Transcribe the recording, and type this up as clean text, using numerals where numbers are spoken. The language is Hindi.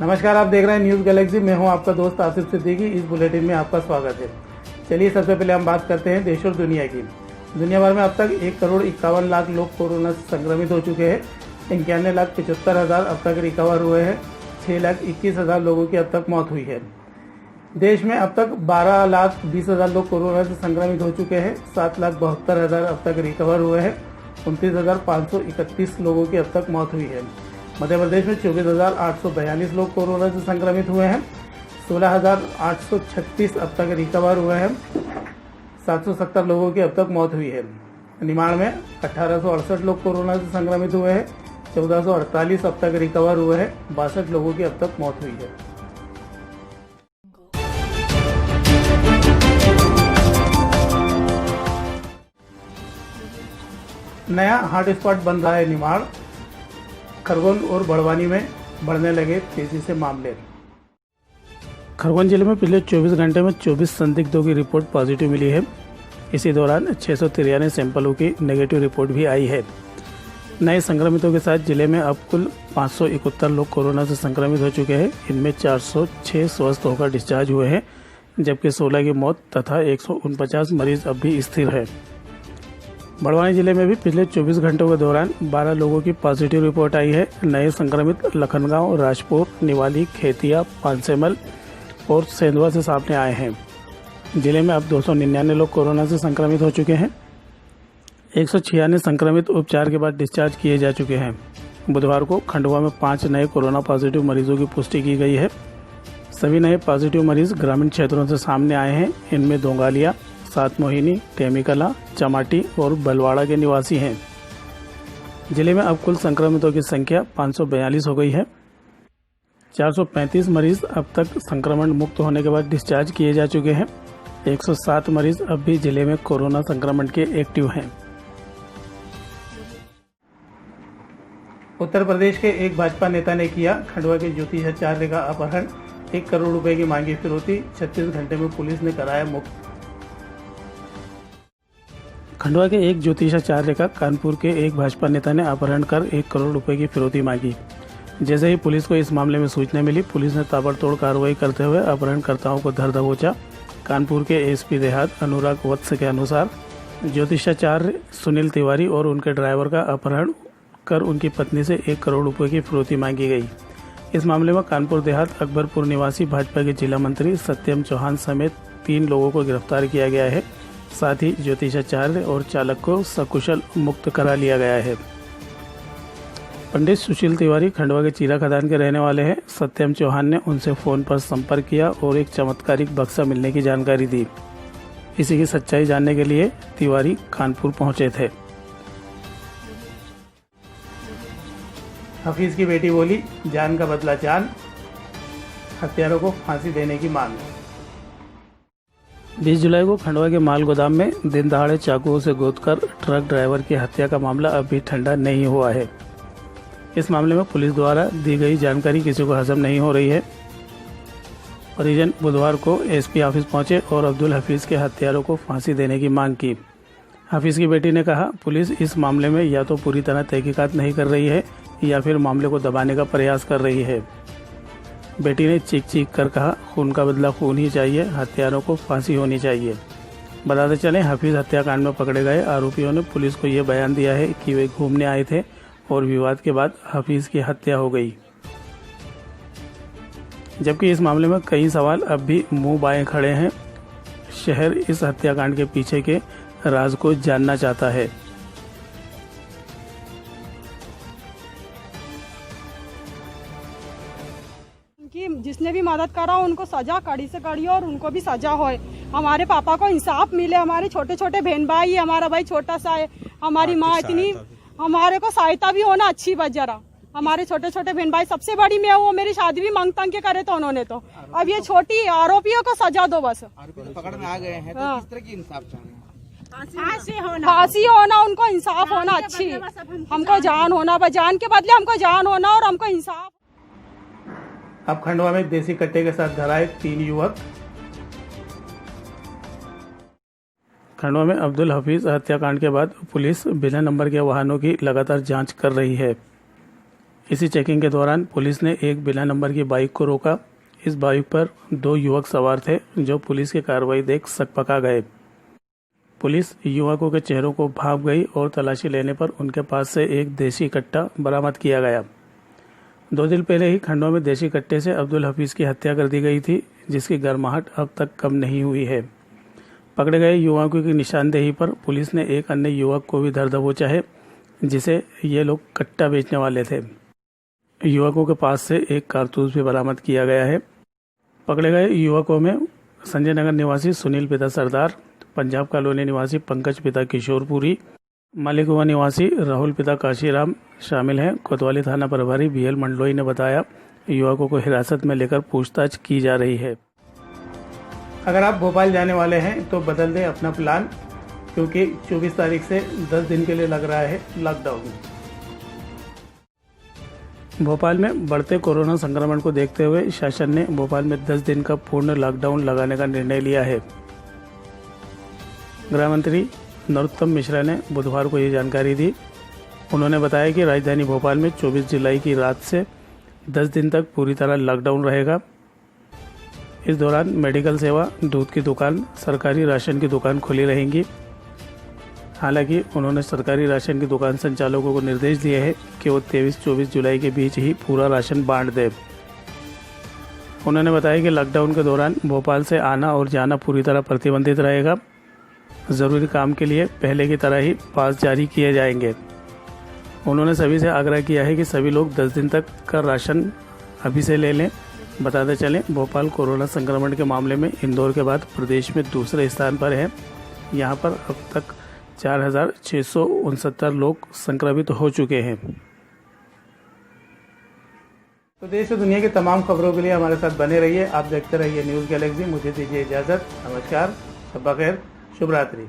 नमस्कार, आप देख रहे हैं न्यूज़ गैलेक्सी। मैं हूं आपका दोस्त आसिफ सिद्दीकी। इस बुलेटिन में आपका स्वागत है। चलिए सबसे पहले हम बात करते हैं देश और दुनिया की। दुनिया भर में अब तक 1,51,00,000 लोग कोरोना से संक्रमित हो चुके हैं। 91,75,000 अब तक रिकवर हुए हैं। 6,21,000 लोगों की अब तक मौत हुई है। देश में अब तक 12,20,000 लोग कोरोना से संक्रमित हो चुके हैं। 7,72,000 अब तक रिकवर हुए हैं। 29,531 लोगों की अब तक मौत हुई है। मध्य प्रदेश में 24,842 लोग कोरोना से संक्रमित हुए हैं। 16,836 अब तक रिकवर हुए हैं। 770 लोगों की अब तक मौत हुई है। निमाड़ में 1,868 लोग कोरोना से संक्रमित हुए हैं। 1,448 अब तक रिकवर हुए हैं। 62 लोगों की अब तक मौत हुई है। नया हॉटस्पॉट बन रहा है निमाड़। खरगोन और बड़वानी में बढ़ने लगे तेजी से मामले। खरगोन जिले में पिछले 24 घंटे में 24 संदिग्धों की रिपोर्ट पॉजिटिव मिली है। इसी दौरान 693 सैंपलों की नेगेटिव रिपोर्ट भी आई है। नए संक्रमितों के साथ जिले में अब कुल 571 लोग कोरोना से संक्रमित हो चुके हैं। इनमें 406 स्वस्थ होकर डिस्चार्ज हुए हैं, जबकि 16 की मौत तथा 149 मरीज अब भी स्थिर है। बड़वानी जिले में भी पिछले 24 घंटों के दौरान 12 लोगों की पॉजिटिव रिपोर्ट आई है। नए संक्रमित लखनगांव, राजपुर, निवाली, खेतिया, पांसेमल और सेंधवा से सामने आए हैं। जिले में अब 299 लोग कोरोना से संक्रमित हो चुके हैं। 196 संक्रमित उपचार के बाद डिस्चार्ज किए जा चुके हैं। बुधवार को खंडवा में 5 नए कोरोना पॉजिटिव मरीजों की पुष्टि की गई है। सभी नए पॉजिटिव मरीज ग्रामीण क्षेत्रों से सामने आए हैं। इनमें दोंगालिया, सात मोहिनी, टेमिकला, चमाटी और बलवाड़ा के निवासी हैं। जिले में अब कुल संक्रमितों की संख्या 542 हो गई है। 435 मरीज अब तक संक्रमण मुक्त होने के बाद डिस्चार्ज किए जा चुके हैं। 107 मरीज अब भी जिले में कोरोना संक्रमण के एक्टिव हैं। उत्तर प्रदेश के एक भाजपा नेता ने किया खंडवा के ज्योतिषाचार्य का अपहरण। 1 करोड़ रुपए की मांगी फिरौती। 36 घंटे में पुलिस ने कराया मुक्त। खंडवा के एक ज्योतिषाचार्य का कानपुर के एक भाजपा नेता ने अपहरण कर 1 करोड़ रुपए की फिरौती मांगी। जैसे ही पुलिस को इस मामले में सूचना मिली, पुलिस ने ताबड़तोड़ कार्रवाई करते हुए अपहरणकर्ताओं को धर दबोचा। कानपुर के एसपी देहात अनुराग वत्स के अनुसार ज्योतिषाचार्य सुनील तिवारी और उनके ड्राइवर का अपहरण कर उनकी पत्नी से 1 करोड़ रुपए की फिरौती मांगी गई। इस मामले में कानपुर देहात अकबरपुर निवासी भाजपा के जिला मंत्री सत्यम चौहान समेत 3 लोगों को गिरफ्तार किया गया है। साथ ही ज्योतिषाचार्य और चालक को सकुशल मुक्त करा लिया गया है। पंडित सुशील तिवारी खंडवा के चीरा खदान के रहने वाले हैं। सत्यम चौहान ने उनसे फोन पर संपर्क किया और एक चमत्कारिक बक्सा मिलने की जानकारी दी। इसी की सच्चाई जानने के लिए तिवारी कानपुर पहुंचे थे। हफीज की बेटी बोली, जान का बदला जान। हत्यारों को फांसी देने की मांग। 20 जुलाई को खंडवा के माल गोदाम में दिन दहाड़े चाकुओं से गोदकर ट्रक ड्राइवर की हत्या का मामला अभी ठंडा नहीं हुआ है। इस मामले में पुलिस द्वारा दी गई जानकारी किसी को हजम नहीं हो रही है। परिजन बुधवार को एसपी ऑफिस पहुंचे और अब्दुल हफीज के हत्यारों को फांसी देने की मांग की। हफीज की बेटी ने कहा, पुलिस इस मामले में या तो पूरी तरह तहकीकात नहीं कर रही है या फिर मामले को दबाने का प्रयास कर रही है। बेटी ने चीख चीख कर कहा, खून का बदला खून ही चाहिए, हत्यारों को फांसी होनी चाहिए। बताते चले, हफीज हत्याकांड में पकड़े गए आरोपियों ने पुलिस को यह बयान दिया है कि वे घूमने आए थे और विवाद के बाद हफीज की हत्या हो गई। जबकि इस मामले में कई सवाल अब भी मुंह बाएं खड़े हैं। शहर इस हत्याकांड के पीछे के राज को जानना चाहता है। कि जिसने भी मदद करा उनको सजा कड़ी से कड़ी और उनको भी सजा होए। हमारे पापा को इंसाफ मिले। हमारे छोटे छोटे बहन भाई, हमारा भाई छोटा सा है, हमारी माँ इतनी, हमारे को सहायता भी होना अच्छी बात। जरा हमारे छोटे छोटे बहन भाई, सबसे बड़ी मैं हूँ, मेरी शादी भी मांग तंग के करे तो उन्होंने तो। अब ये छोटी आरोपियों को सजा दो बस। पकड़ में आ गए हैं तो किस तरह की इंसाफ चाहेंगे? फांसी होना, उनको इंसाफ होना अच्छी। हमको जान होना, जान के बदले हमको जान होना और हमको इंसाफ। अब खंडवा में देसी कट्टे के साथ धराए 3 युवक। खंडवा में अब्दुल हफीज हत्याकांड के बाद पुलिस बिना नंबर के वाहनों की लगातार जांच कर रही है। इसी चेकिंग के दौरान पुलिस ने एक बिना नंबर की बाइक को रोका। इस बाइक पर 2 युवक सवार थे जो पुलिस की कार्रवाई देख सकपका गए। पुलिस युवकों के चेहरों को भांप गई और तलाशी लेने पर उनके पास से एक देसी कट्टा बरामद किया गया। 2 दिन पहले ही खंडवा में देसी कट्टे से अब्दुल हफीज़ की हत्या कर दी गई थी, जिसकी गर्माहट अब तक कम नहीं हुई है। पकड़े गए युवकों की निशानदेही पर पुलिस ने एक अन्य युवक को भी धर दबोचा है, जिसे ये लोग कट्टा बेचने वाले थे। युवकों के पास से एक कारतूस भी बरामद किया गया है। पकड़े गए युवकों में संजय नगर निवासी सुनील पिता सरदार, पंजाब कॉलोनी निवासी पंकज पिता किशोरपुरी, मालिकुआ निवासी राहुल पिता काशीराम शामिल हैं। कोतवाली थाना प्रभारी BL मंडलोई ने बताया, युवकों को हिरासत में लेकर पूछताछ की जा रही है। अगर आप भोपाल जाने वाले हैं तो बदल दें अपना प्लान, क्योंकि 24 तारीख से 10 दिन के लिए लग रहा है लॉकडाउन। भोपाल में बढ़ते कोरोना संक्रमण को देखते हुए शासन ने भोपाल में 10 दिन का पूर्ण लॉकडाउन लगाने का निर्णय लिया है। गृह मंत्री नरोत्तम मिश्रा ने बुधवार को ये जानकारी दी। उन्होंने बताया कि राजधानी भोपाल में 24 जुलाई की रात से 10 दिन तक पूरी तरह लॉकडाउन रहेगा। इस दौरान मेडिकल सेवा, दूध की दुकान, सरकारी राशन की दुकान खुली रहेंगी। हालांकि उन्होंने सरकारी राशन की दुकान संचालकों को निर्देश दिए हैं कि वो 23-24 जुलाई के बीच ही पूरा राशन बांट दें। उन्होंने बताया कि लॉकडाउन के दौरान भोपाल से आना और जाना पूरी तरह प्रतिबंधित रहेगा। ज़रूरी काम के लिए पहले की तरह ही पास जारी किए जाएंगे। उन्होंने सभी से आग्रह किया है कि सभी लोग 10 दिन तक का राशन अभी से ले लें। बताते चलें, भोपाल कोरोना संक्रमण के मामले में इंदौर के बाद प्रदेश में दूसरे स्थान पर है। यहाँ पर अब तक 4,669 लोग संक्रमित हो चुके हैं। तो देश और दुनिया की तमाम खबरों के लिए हमारे साथ बने रहिए। आप देखते रहिए न्यूज़ गैलेक्सी। मुझे दीजिए इजाज़त। नमस्कार, शब्बा खैर, शुभ रात्रि।